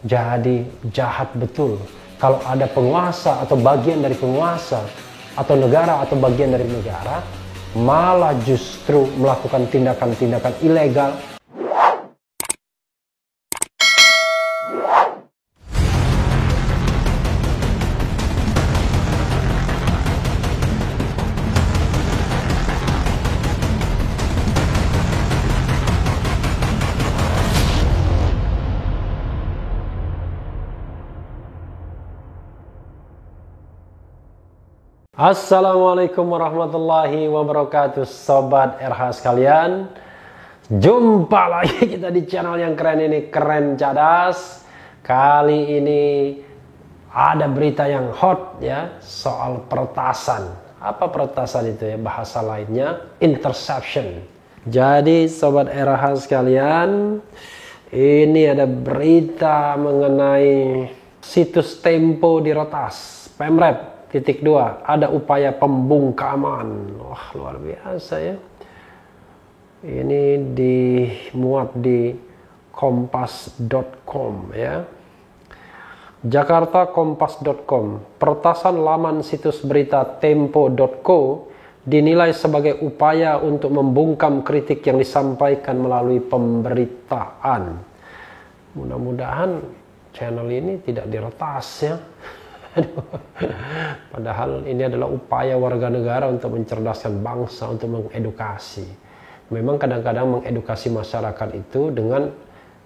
Jadi jahat betul kalau ada penguasa atau bagian dari penguasa atau negara atau bagian dari negara malah justru melakukan tindakan-tindakan ilegal. Assalamualaikum warahmatullahi wabarakatuh, Sobat RH sekalian. Jumpa lagi kita di channel yang keren ini, Keren Cadas. Kali ini ada berita yang hot ya, soal peretasan. Apa peretasan itu ya? Bahasa lainnya interception. Jadi Sobat RH sekalian, ini ada berita mengenai situs Tempo diretas. Pemret titik 2, ada upaya pembungkaman. Wah, luar biasa ya. Ini dimuat di kompas.com ya. Jakarta kompas.com. Peretasan laman situs berita tempo.co dinilai sebagai upaya untuk membungkam kritik yang disampaikan melalui pemberitaan. Mudah-mudahan channel ini tidak diretas ya. Padahal ini adalah upaya warga negara untuk mencerdaskan bangsa, untuk mengedukasi. Memang kadang-kadang mengedukasi masyarakat itu dengan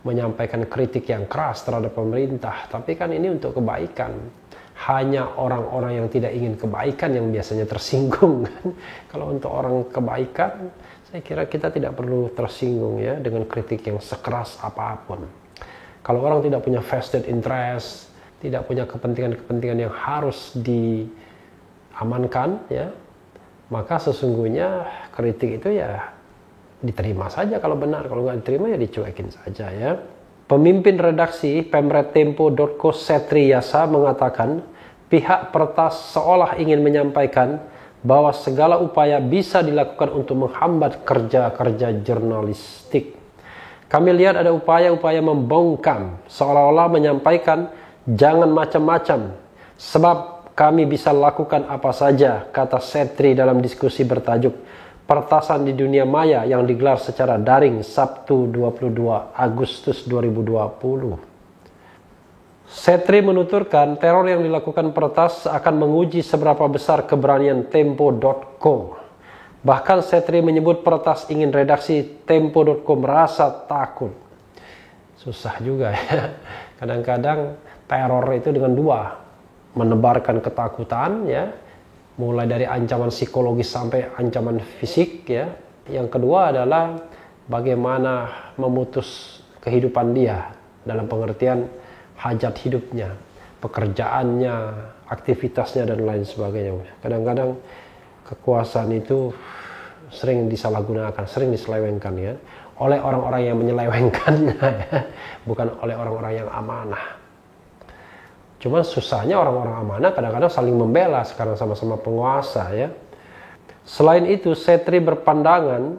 menyampaikan kritik yang keras terhadap pemerintah, tapi kan ini untuk kebaikan. Hanya orang-orang yang tidak ingin kebaikan yang biasanya tersinggung kan? Kalau untuk orang kebaikan, saya kira kita tidak perlu tersinggung ya dengan kritik yang sekeras apapun. Kalau orang tidak punya vested interest, tidak punya kepentingan-kepentingan yang harus diamankan ya, maka sesungguhnya kritik itu ya diterima saja kalau benar, kalau nggak diterima ya dicuekin saja ya. Pemimpin redaksi pemrettempo.co Setri Yasa mengatakan pihak peretas seolah ingin menyampaikan bahwa segala upaya bisa dilakukan untuk menghambat kerja-kerja jurnalistik. Kami lihat ada upaya-upaya membungkam, seolah-olah menyampaikan jangan macam-macam, sebab kami bisa lakukan apa saja, kata Setri dalam diskusi bertajuk Peretasan di Dunia Maya yang digelar secara daring Sabtu 22 Agustus 2020. Setri menuturkan teror yang dilakukan peretas akan menguji seberapa besar keberanian Tempo.co. Bahkan Setri menyebut peretas ingin redaksi Tempo.co merasa takut. Susah juga ya, kadang-kadang teror itu dengan dua, menebarkan ketakutan ya, mulai dari ancaman psikologis sampai ancaman fisik ya. Yang kedua adalah bagaimana memutus kehidupan dia dalam pengertian hajat hidupnya, pekerjaannya, aktivitasnya dan lain sebagainya. Kadang-kadang kekuasaan itu sering disalahgunakan, sering diselewengkan ya, oleh orang-orang yang menyelewengkannya ya, bukan oleh orang-orang yang amanah. Cuman susahnya orang-orang amanah kadang-kadang saling membela sekarang sama-sama penguasa ya. Selain itu, Setri berpandangan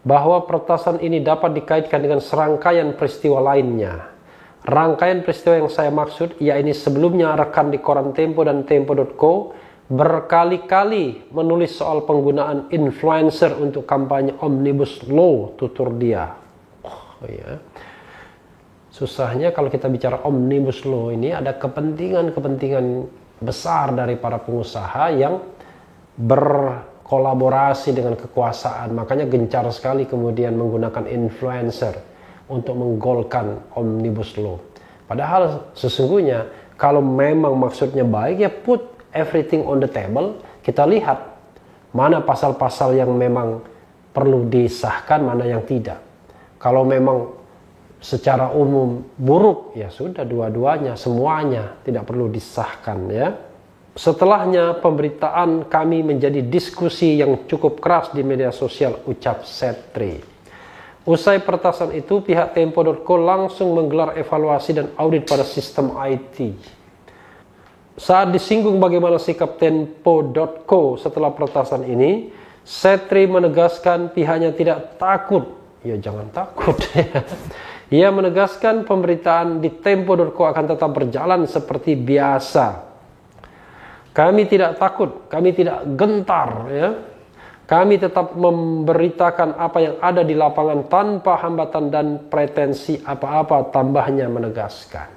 bahwa peretasan ini dapat dikaitkan dengan serangkaian peristiwa lainnya. Rangkaian peristiwa yang saya maksud, yakni sebelumnya rekan di koran Tempo dan Tempo.co berkali-kali menulis soal penggunaan influencer untuk kampanye Omnibus Law, tutur dia. Oh ya. Susahnya kalau kita bicara Omnibus Law ini ada kepentingan-kepentingan besar dari para pengusaha yang berkolaborasi dengan kekuasaan. Makanya gencar sekali kemudian menggunakan influencer untuk menggolkan Omnibus Law. Padahal sesungguhnya kalau memang maksudnya baik ya put everything on the table. Kita lihat mana pasal-pasal yang memang perlu disahkan, mana yang tidak. Kalau memang secara umum buruk ya sudah dua-duanya, semuanya tidak perlu disahkan ya. Setelahnya pemberitaan kami menjadi diskusi yang cukup keras di media sosial, ucap Setri. Usai peretasan itu pihak Tempo.co langsung menggelar evaluasi dan audit pada sistem IT. Saat disinggung bagaimana sikap Tempo.co setelah peretasan ini, Setri menegaskan pihaknya tidak takut. Ya jangan takut ya. Ia menegaskan pemberitaan di Tempo.co akan tetap berjalan seperti biasa. Kami tidak takut, kami tidak gentar, ya. Kami tetap memberitakan apa yang ada di lapangan tanpa hambatan dan pretensi apa-apa, tambahnya menegaskan.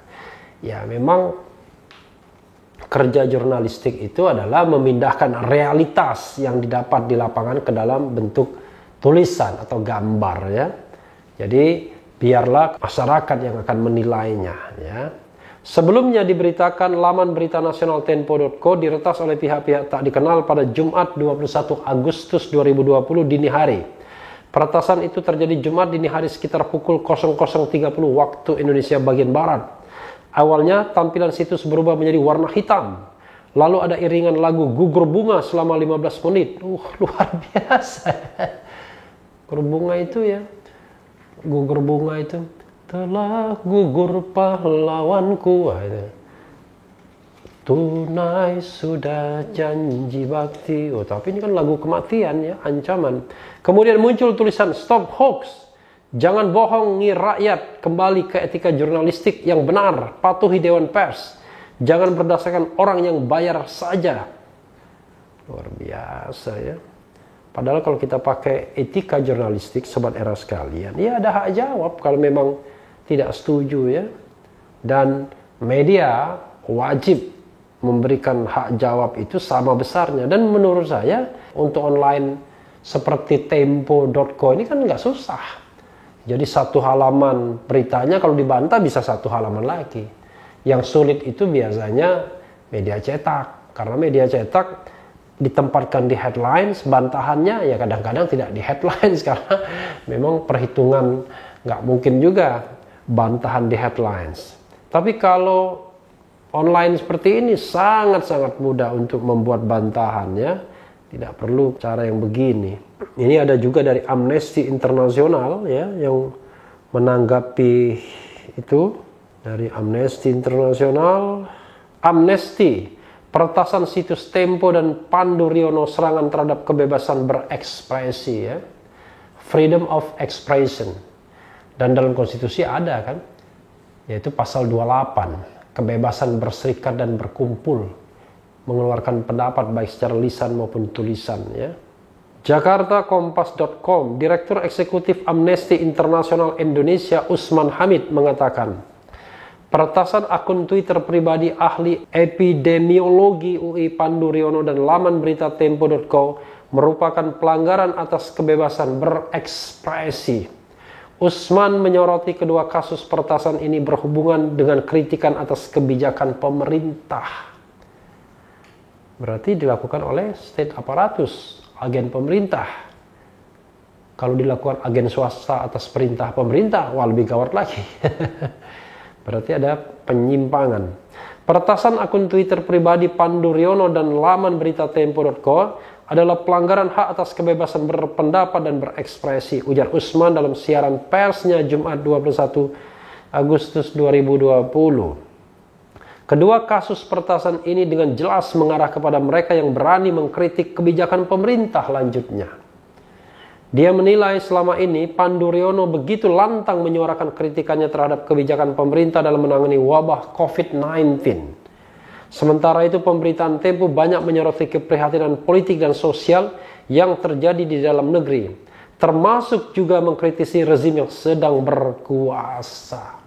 Ya, memang kerja jurnalistik itu adalah memindahkan realitas yang didapat di lapangan ke dalam bentuk tulisan atau gambar, ya. Jadi biarlah masyarakat yang akan menilainya, ya. Sebelumnya diberitakan laman berita nasional Tempo.co diretas oleh pihak-pihak tak dikenal pada Jumat 21 Agustus 2020 dini hari. Peretasan itu terjadi Jumat dini hari sekitar pukul 00.30 waktu Indonesia bagian Barat. Awalnya tampilan situs berubah menjadi warna hitam. Lalu ada iringan lagu Gugur Bunga selama 15 menit. Luar biasa. Gugur Bunga itu, ya. Gugur Bunga itu. Telah gugur pahlawanku. Tunai sudah janji bakti. Oh, tapi ini kan lagu kematian, ya, ancaman. Kemudian muncul tulisan Stop Hoax. Jangan bohongi rakyat, kembali ke etika jurnalistik yang benar, patuhi Dewan Pers. Jangan berdasarkan orang yang bayar saja. Luar biasa, ya. Padahal kalau kita pakai etika jurnalistik, sobat era sekalian, ya ada hak jawab kalau memang tidak setuju, ya. Dan media wajib memberikan hak jawab itu sama besarnya. Dan menurut saya untuk online seperti Tempo.co ini kan nggak susah. Jadi satu halaman beritanya kalau dibantah bisa satu halaman lagi. Yang sulit itu biasanya media cetak. Karena media cetak ditempatkan di headlines, bantahannya ya kadang-kadang tidak di headlines karena memang perhitungan nggak mungkin juga bantahan di headlines. Tapi kalau online seperti ini sangat-sangat mudah untuk membuat bantahannya, tidak perlu cara yang begini. Ini ada juga dari Amnesty International, ya, yang menanggapi itu dari Amnesty International. Amnesty, peretasan situs Tempo dan Pandu Riono serangan terhadap kebebasan berekspresi, ya. Freedom of expression. Dan dalam konstitusi ada kan, yaitu pasal 28, kebebasan berserikat dan berkumpul, mengeluarkan pendapat baik secara lisan maupun tulisan, ya. Jakarta-Kompas.com, Direktur Eksekutif Amnesty International Indonesia Usman Hamid mengatakan, peretasan akun Twitter pribadi ahli epidemiologi UI Pandu Riono dan laman berita Tempo.co merupakan pelanggaran atas kebebasan berekspresi. Usman menyoroti kedua kasus peretasan ini berhubungan dengan kritikan atas kebijakan pemerintah. Berarti dilakukan oleh state apparatus, agen pemerintah. Kalau dilakukan agen swasta atas perintah pemerintah, wah lebih gawat lagi. Berarti ada penyimpangan. Peretasan akun Twitter pribadi Pandu Riono dan laman berita Tempo.co adalah pelanggaran hak atas kebebasan berpendapat dan berekspresi, ujar Usman dalam siaran persnya Jumat 21 Agustus 2020. Kedua kasus peretasan ini dengan jelas mengarah kepada mereka yang berani mengkritik kebijakan pemerintah, lanjutnya. Dia menilai selama ini Pandu Riono begitu lantang menyuarakan kritikannya terhadap kebijakan pemerintah dalam menangani wabah COVID-19. Sementara itu pemberitaan Tempo banyak menyoroti keprihatinan politik dan sosial yang terjadi di dalam negeri, termasuk juga mengkritisi rezim yang sedang berkuasa.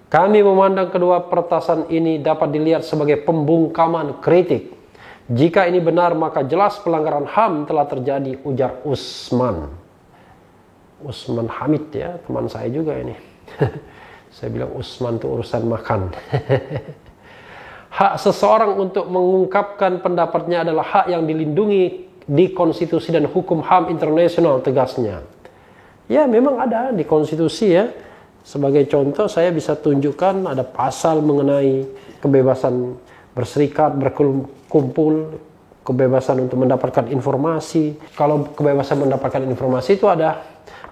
Kami memandang kedua peretasan ini dapat dilihat sebagai pembungkaman kritik. Jika ini benar maka jelas pelanggaran HAM telah terjadi, ujar Usman. Usman Hamid, ya, teman saya juga ini. Saya bilang Usman itu urusan makan. Hak seseorang untuk mengungkapkan pendapatnya adalah hak yang dilindungi di konstitusi dan hukum HAM internasional, tegasnya. Ya memang ada di konstitusi, ya. Sebagai contoh saya bisa tunjukkan ada pasal mengenai kebebasan berserikat, berkumpul, kebebasan untuk mendapatkan informasi. Kalau kebebasan mendapatkan informasi itu ada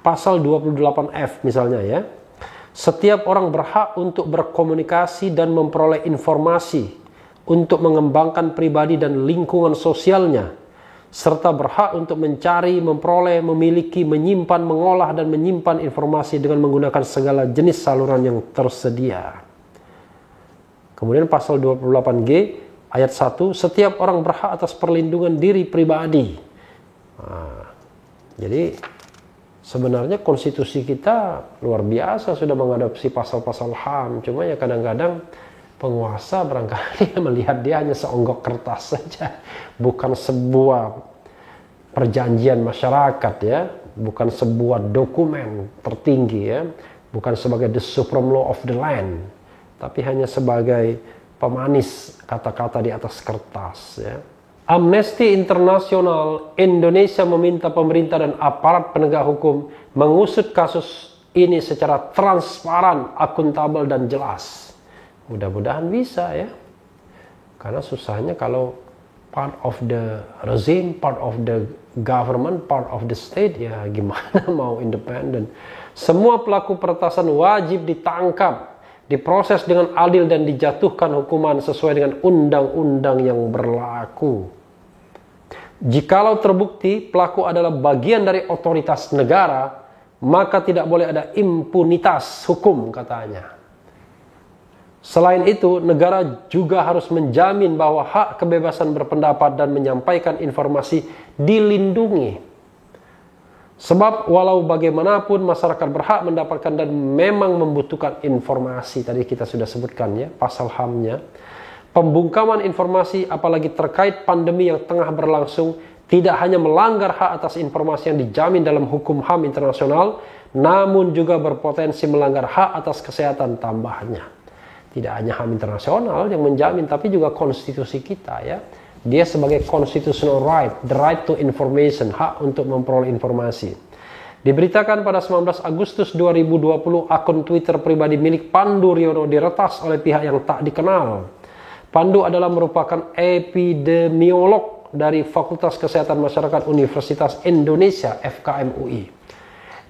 pasal 28F misalnya, ya. Setiap orang berhak untuk berkomunikasi dan memperoleh informasi untuk mengembangkan pribadi dan lingkungan sosialnya serta berhak untuk mencari, memperoleh, memiliki, menyimpan, mengolah, dan menyimpan informasi dengan menggunakan segala jenis saluran yang tersedia. Kemudian pasal 28G ayat 1, setiap orang berhak atas perlindungan diri pribadi. Nah, jadi sebenarnya konstitusi kita luar biasa sudah mengadopsi pasal-pasal HAM, cuma ya kadang-kadang penguasa barangkali melihat dia hanya seonggok kertas saja, bukan sebuah perjanjian masyarakat ya, bukan sebuah dokumen tertinggi ya, bukan sebagai the supreme law of the land, tapi hanya sebagai pemanis kata-kata di atas kertas ya. Amnesty International Indonesia meminta pemerintah dan aparat penegak hukum mengusut kasus ini secara transparan, akuntabel, dan jelas. Mudah-mudahan bisa ya, karena susahnya kalau part of the regime, part of the government, part of the state, ya gimana mau independen. Semua pelaku peretasan wajib ditangkap, diproses dengan adil, dan dijatuhkan hukuman sesuai dengan undang-undang yang berlaku. Jikalau terbukti pelaku adalah bagian dari otoritas negara, maka tidak boleh ada impunitas hukum, katanya. Selain itu, negara juga harus menjamin bahwa hak kebebasan berpendapat dan menyampaikan informasi dilindungi. Sebab walau bagaimanapun masyarakat berhak mendapatkan dan memang membutuhkan informasi. Tadi kita sudah sebutkan ya, pasal HAM-nya. Pembungkaman informasi apalagi terkait pandemi yang tengah berlangsung tidak hanya melanggar hak atas informasi yang dijamin dalam hukum HAM internasional, namun juga berpotensi melanggar hak atas kesehatan tambahnya. Tidak hanya HAM internasional yang menjamin, tapi juga konstitusi kita ya. Dia sebagai constitutional right, the right to information, hak untuk memperoleh informasi. Diberitakan pada 19 Agustus 2020, akun Twitter pribadi milik Pandu Riono diretas oleh pihak yang tak dikenal. Pandu adalah merupakan epidemiolog dari Fakultas Kesehatan Masyarakat Universitas Indonesia (FKM UI).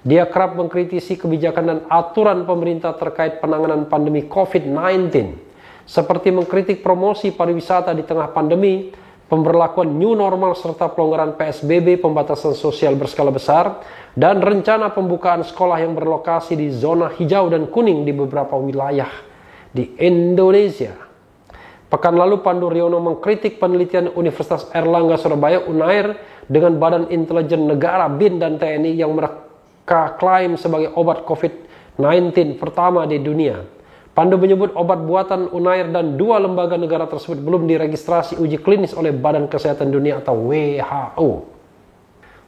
Dia kerap mengkritisi kebijakan dan aturan pemerintah terkait penanganan pandemi COVID-19, seperti mengkritik promosi pariwisata di tengah pandemi, pemberlakuan new normal serta pelonggaran PSBB, pembatasan sosial berskala besar, dan rencana pembukaan sekolah yang berlokasi di zona hijau dan kuning di beberapa wilayah di Indonesia. Pekan lalu Pandu Riono mengkritik penelitian Universitas Airlangga Surabaya (UNAIR) dengan Badan Intelijen Negara BIN dan TNI yang klaim sebagai obat COVID-19 pertama di dunia. Pandu menyebut obat buatan UNAIR dan dua lembaga negara tersebut belum diregistrasi uji klinis oleh Badan Kesehatan Dunia atau WHO.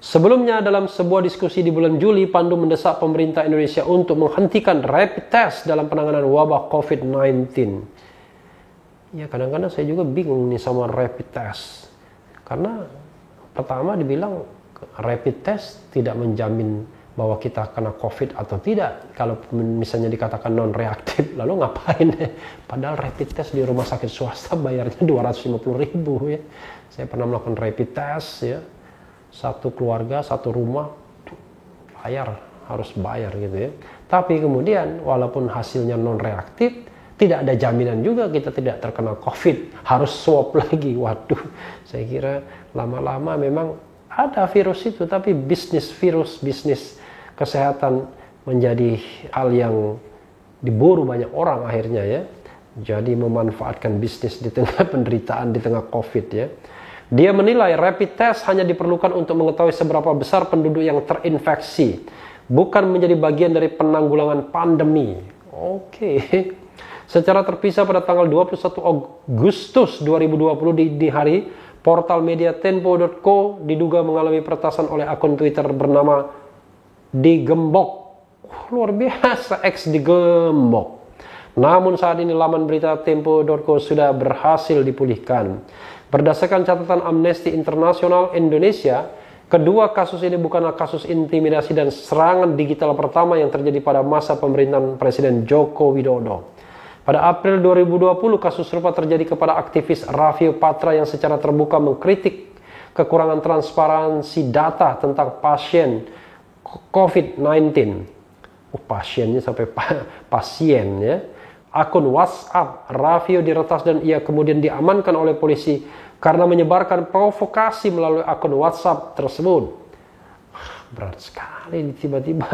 Sebelumnya dalam sebuah diskusi di bulan Juli, Pandu mendesak pemerintah Indonesia untuk menghentikan rapid test dalam penanganan wabah COVID-19. Ya kadang-kadang saya juga bingung nih sama rapid test. Karena pertama dibilang rapid test tidak menjamin bahwa kita kena COVID atau tidak. Kalau misalnya dikatakan non-reaktif, lalu ngapain? Padahal rapid test di rumah sakit swasta bayarnya 250.000 ya. Saya pernah melakukan rapid test ya. Satu keluarga, satu rumah, harus bayar gitu ya. Tapi kemudian walaupun hasilnya non-reaktif, tidak ada jaminan juga kita tidak terkena COVID. Harus swab lagi. Waduh, saya kira lama-lama memang ada virus itu, tapi bisnis kesehatan menjadi hal yang diburu banyak orang akhirnya ya. Jadi memanfaatkan bisnis di tengah penderitaan, di tengah COVID ya. Dia menilai rapid test hanya diperlukan untuk mengetahui seberapa besar penduduk yang terinfeksi, bukan menjadi bagian dari penanggulangan pandemi. Oke. Secara terpisah pada tanggal 21 Agustus 2020 di hari, portal media Tempo.co diduga mengalami peretasan oleh akun Twitter bernama Digembok. Luar biasa, digembok. Namun saat ini laman berita Tempo.co sudah berhasil dipulihkan. Berdasarkan catatan Amnesty International Indonesia, kedua kasus ini bukanlah kasus intimidasi dan serangan digital pertama yang terjadi pada masa pemerintahan Presiden Joko Widodo. Pada April 2020, kasus serupa terjadi kepada aktivis Raffio Patra yang secara terbuka mengkritik kekurangan transparansi data tentang pasien COVID-19. Pasiennya sampai pasien ya. akun WhatsApp Raffio diretas dan ia kemudian diamankan oleh polisi karena menyebarkan provokasi melalui akun WhatsApp tersebut. Berat sekali tiba-tiba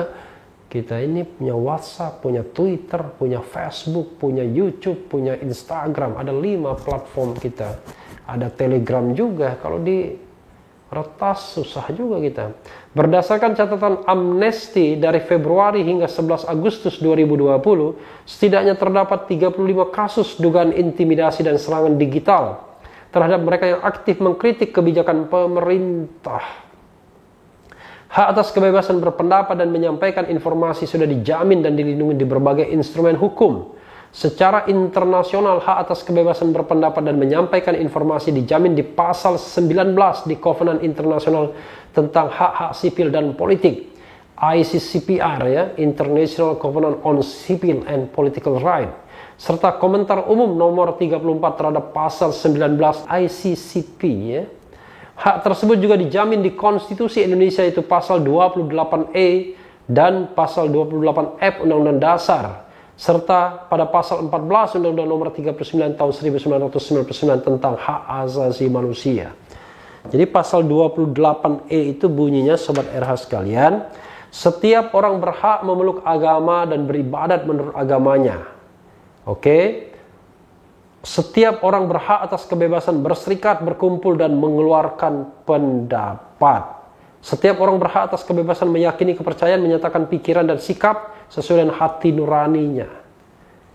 kita ini punya WhatsApp, punya Twitter, punya Facebook, punya YouTube, punya Instagram. Ada 5 platform kita. Ada Telegram juga. Kalau diretas susah juga kita. Berdasarkan catatan Amnesty dari Februari hingga 11 Agustus 2020, setidaknya terdapat 35 kasus dugaan intimidasi dan serangan digital terhadap mereka yang aktif mengkritik kebijakan pemerintah. Hak atas kebebasan berpendapat dan menyampaikan informasi sudah dijamin dan dilindungi di berbagai instrumen hukum. Secara internasional, hak atas kebebasan berpendapat dan menyampaikan informasi dijamin di pasal 19 di Kovenan Internasional tentang hak-hak sipil dan politik. ICCPR ya, International Covenant on Civil and Political Rights. Serta komentar umum nomor 34 terhadap pasal 19 ICCP ya. Hak tersebut juga dijamin di Konstitusi Indonesia, itu pasal 28E dan pasal 28F Undang-Undang Dasar, serta pada pasal 14 Undang-Undang nomor 39 tahun 1999 tentang hak asasi manusia. Jadi pasal 28E itu bunyinya, sobat RH sekalian, setiap orang berhak memeluk agama dan beribadat menurut agamanya. Oke, setiap orang berhak atas kebebasan berserikat, berkumpul, dan mengeluarkan pendapat. Setiap orang berhak atas kebebasan meyakini kepercayaan, menyatakan pikiran dan sikap sesuai dengan hati nuraninya.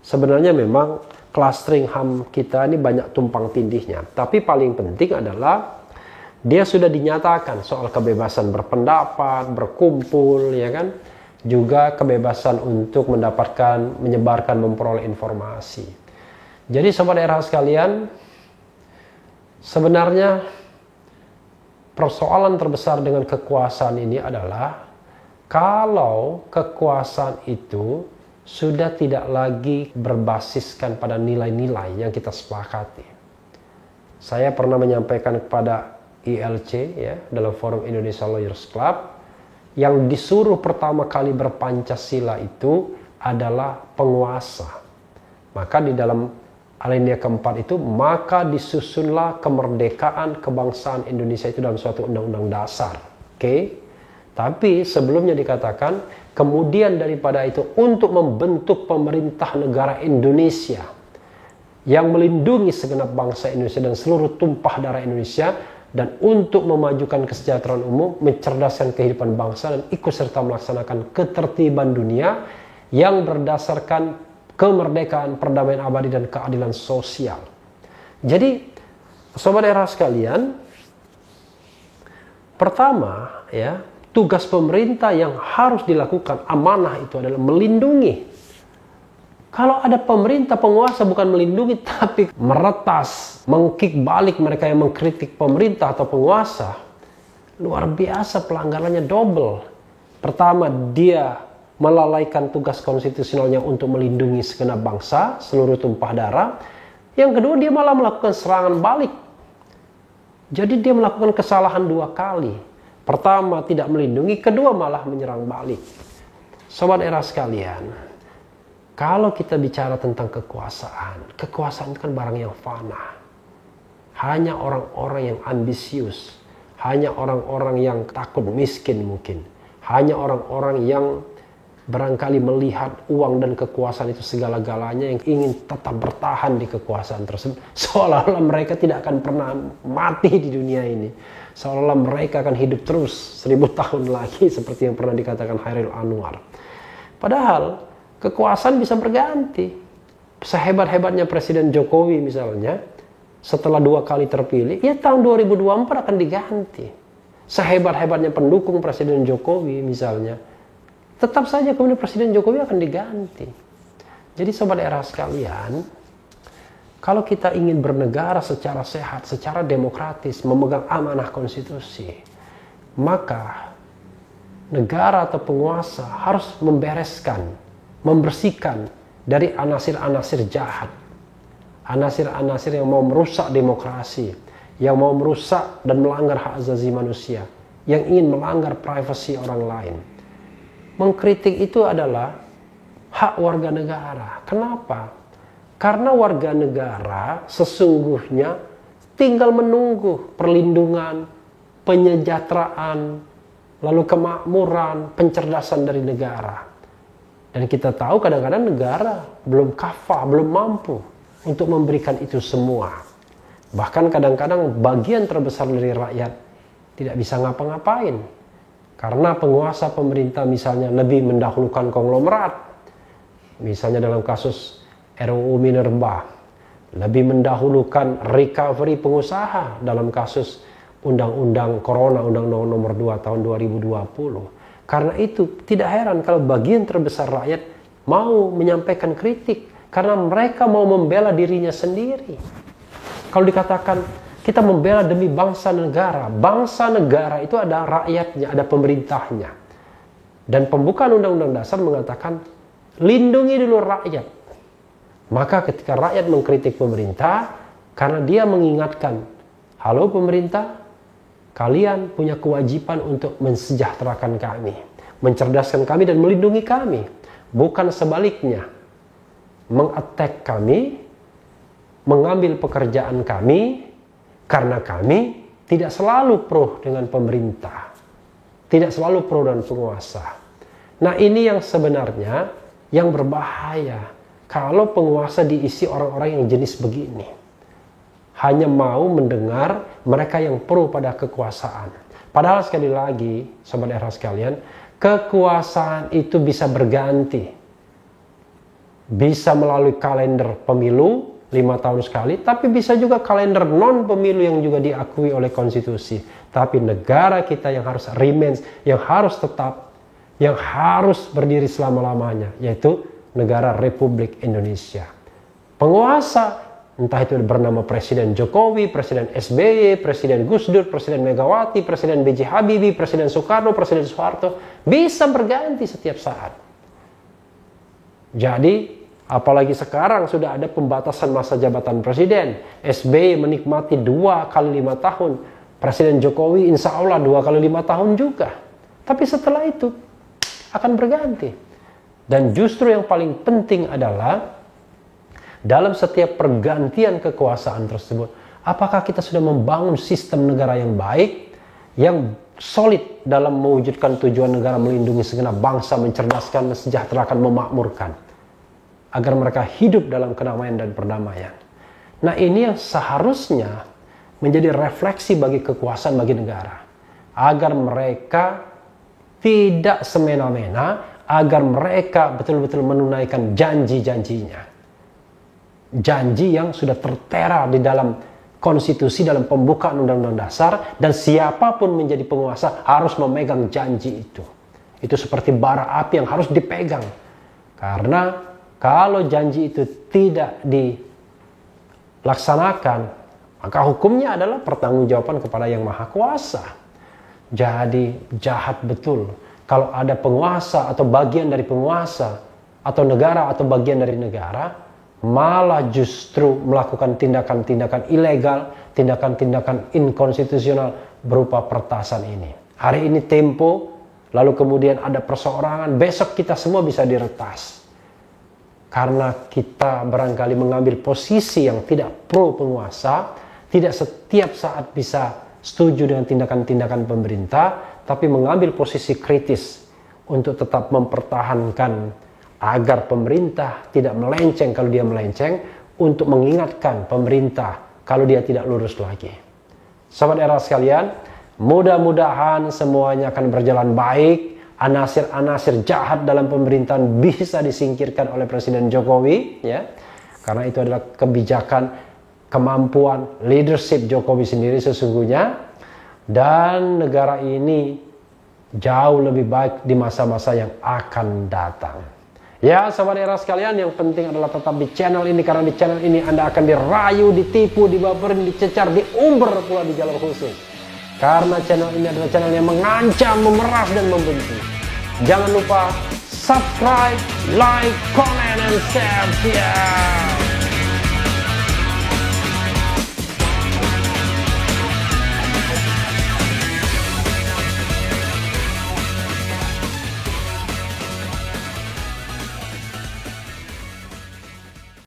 Sebenarnya memang clustering HAM kita ini banyak tumpang tindihnya. Tapi paling penting adalah dia sudah dinyatakan soal kebebasan berpendapat, berkumpul, ya kan? Juga kebebasan untuk mendapatkan, menyebarkan, memperoleh informasi. Jadi sobat RH sekalian, sebenarnya persoalan terbesar dengan kekuasaan ini adalah kalau kekuasaan itu sudah tidak lagi berbasiskan pada nilai-nilai yang kita sepakati. Saya pernah menyampaikan kepada ILC ya, dalam forum Indonesia Lawyers Club, yang disuruh pertama kali berpancasila itu adalah penguasa. Maka di dalam alinea keempat itu, maka disusunlah kemerdekaan kebangsaan Indonesia itu dalam suatu undang-undang dasar. Oke? Tapi sebelumnya dikatakan, kemudian daripada itu untuk membentuk pemerintah negara Indonesia yang melindungi segenap bangsa Indonesia dan seluruh tumpah darah Indonesia, dan untuk memajukan kesejahteraan umum, mencerdaskan kehidupan bangsa, dan ikut serta melaksanakan ketertiban dunia yang berdasarkan kemerdekaan, perdamaian abadi, dan keadilan sosial. Jadi, sobat era sekalian, pertama ya, tugas pemerintah yang harus dilakukan, amanah itu adalah melindungi. Kalau ada pemerintah, penguasa bukan melindungi tapi meretas, mengkick balik mereka yang mengkritik pemerintah atau penguasa, luar biasa pelanggarannya double. Pertama, dia melalaikan tugas konstitusionalnya untuk melindungi segenap bangsa, seluruh tumpah darah. Yang kedua, dia malah melakukan serangan balik. Jadi dia melakukan kesalahan 2 kali. Pertama, tidak melindungi, kedua malah menyerang balik. Sobat era sekalian, kalau kita bicara tentang kekuasaan, kekuasaan itu kan barang yang fana. Hanya orang-orang yang ambisius, hanya orang-orang yang takut miskin mungkin, hanya orang-orang yang barangkali melihat uang dan kekuasaan itu segala-galanya, yang ingin tetap bertahan di kekuasaan tersebut, seolah-olah mereka tidak akan pernah mati di dunia ini, seolah-olah mereka akan hidup terus 1000 tahun lagi, seperti yang pernah dikatakan Hairil Anwar. Padahal kekuasaan bisa berganti. Sehebat-hebatnya Presiden Jokowi misalnya, setelah 2 kali terpilih, ya tahun 2024 akan diganti. Sehebat-hebatnya pendukung Presiden Jokowi misalnya, tetap saja kemudian Presiden Jokowi akan diganti. Jadi sobat era sekalian, kalau kita ingin bernegara secara sehat, secara demokratis, memegang amanah konstitusi, maka negara atau penguasa harus membersihkan dari anasir-anasir jahat, anasir-anasir yang mau merusak demokrasi, yang mau merusak dan melanggar hak asasi manusia, yang ingin melanggar privasi orang lain. Mengkritik itu adalah hak warga negara. Kenapa? Karena warga negara sesungguhnya tinggal menunggu perlindungan, penyejahteraan, lalu kemakmuran, pencerdasan dari negara. Dan kita tahu kadang-kadang negara belum kafah, belum mampu untuk memberikan itu semua. Bahkan kadang-kadang bagian terbesar dari rakyat tidak bisa ngapa-ngapain. Karena penguasa pemerintah misalnya lebih mendahulukan konglomerat. Misalnya dalam kasus RUU Minerba, lebih mendahulukan recovery pengusaha dalam kasus Undang-Undang Corona, Undang-Undang Nomor 2 Tahun 2020. Karena itu tidak heran kalau bagian terbesar rakyat mau menyampaikan kritik karena mereka mau membela dirinya sendiri. Kalau dikatakan kita membela demi bangsa negara itu ada rakyatnya, ada pemerintahnya. Dan pembukaan Undang-Undang Dasar mengatakan lindungi dulu rakyat. Maka ketika rakyat mengkritik pemerintah karena dia mengingatkan, halo pemerintah, kalian punya kewajiban untuk mensejahterakan kami, mencerdaskan kami dan melindungi kami. Bukan sebaliknya, mengattack kami, mengambil pekerjaan kami, karena kami tidak selalu pro dengan pemerintah, tidak selalu pro dengan penguasa. Nah ini yang sebenarnya yang berbahaya kalau penguasa diisi orang-orang yang jenis begini. Hanya mau mendengar mereka yang pro pada kekuasaan. Padahal sekali lagi, Sobat Era sekalian, kekuasaan itu bisa berganti. Bisa melalui kalender pemilu 5 tahun sekali, tapi bisa juga kalender non pemilu yang juga diakui oleh konstitusi. Tapi negara kita yang harus remains, yang harus tetap, yang harus berdiri selama-lamanya, yaitu negara Republik Indonesia. Penguasa entah itu bernama Presiden Jokowi, Presiden SBY, Presiden Gus Dur, Presiden Megawati, Presiden B.J. Habibie, Presiden Soekarno, Presiden Soeharto, bisa berganti setiap saat. Jadi, apalagi sekarang sudah ada pembatasan masa jabatan presiden. SBY menikmati 2 kali 5 tahun. Presiden Jokowi insya Allah 2 kali 5 tahun juga. Tapi setelah itu akan berganti. Dan justru yang paling penting adalah dalam setiap pergantian kekuasaan tersebut, apakah kita sudah membangun sistem negara yang baik, yang solid dalam mewujudkan tujuan negara melindungi segenap bangsa, mencerdaskan, mensejahterakan, memakmurkan, agar mereka hidup dalam kedamaian dan perdamaian. Nah ini yang seharusnya menjadi refleksi bagi kekuasaan, bagi negara, agar mereka tidak semena-mena, agar mereka betul-betul menunaikan janji-janjinya. Janji yang sudah tertera di dalam konstitusi, dalam pembukaan Undang-Undang Dasar, dan siapapun menjadi penguasa harus memegang janji itu. Itu seperti bara api yang harus dipegang. Karena kalau janji itu tidak dilaksanakan, maka hukumnya adalah pertanggungjawaban kepada Yang Maha Kuasa. Jadi jahat betul kalau ada penguasa atau bagian dari penguasa, atau negara atau bagian dari negara, malah justru melakukan tindakan-tindakan ilegal, tindakan-tindakan inkonstitusional berupa pertasan ini. Hari ini Tempo, lalu kemudian ada perseorangan, besok kita semua bisa diretas. Karena kita barangkali mengambil posisi yang tidak pro penguasa, tidak setiap saat bisa setuju dengan tindakan-tindakan pemerintah, tapi mengambil posisi kritis untuk tetap mempertahankan agar pemerintah tidak melenceng kalau dia melenceng, untuk mengingatkan pemerintah kalau dia tidak lurus lagi. Sobat Era sekalian, mudah-mudahan semuanya akan berjalan baik, anasir-anasir jahat dalam pemerintahan bisa disingkirkan oleh Presiden Jokowi, ya. Karena itu adalah kebijakan, kemampuan, leadership Jokowi sendiri sesungguhnya, dan negara ini jauh lebih baik di masa-masa yang akan datang. Ya Sobat Era sekalian, yang penting adalah tetap di channel ini, karena di channel ini Anda akan dirayu, ditipu, dibaperin, dicecar, diumber pula di jalur khusus. Karena channel ini adalah channel yang mengancam, memeras, dan membenci. Jangan lupa subscribe, like, comment, and share.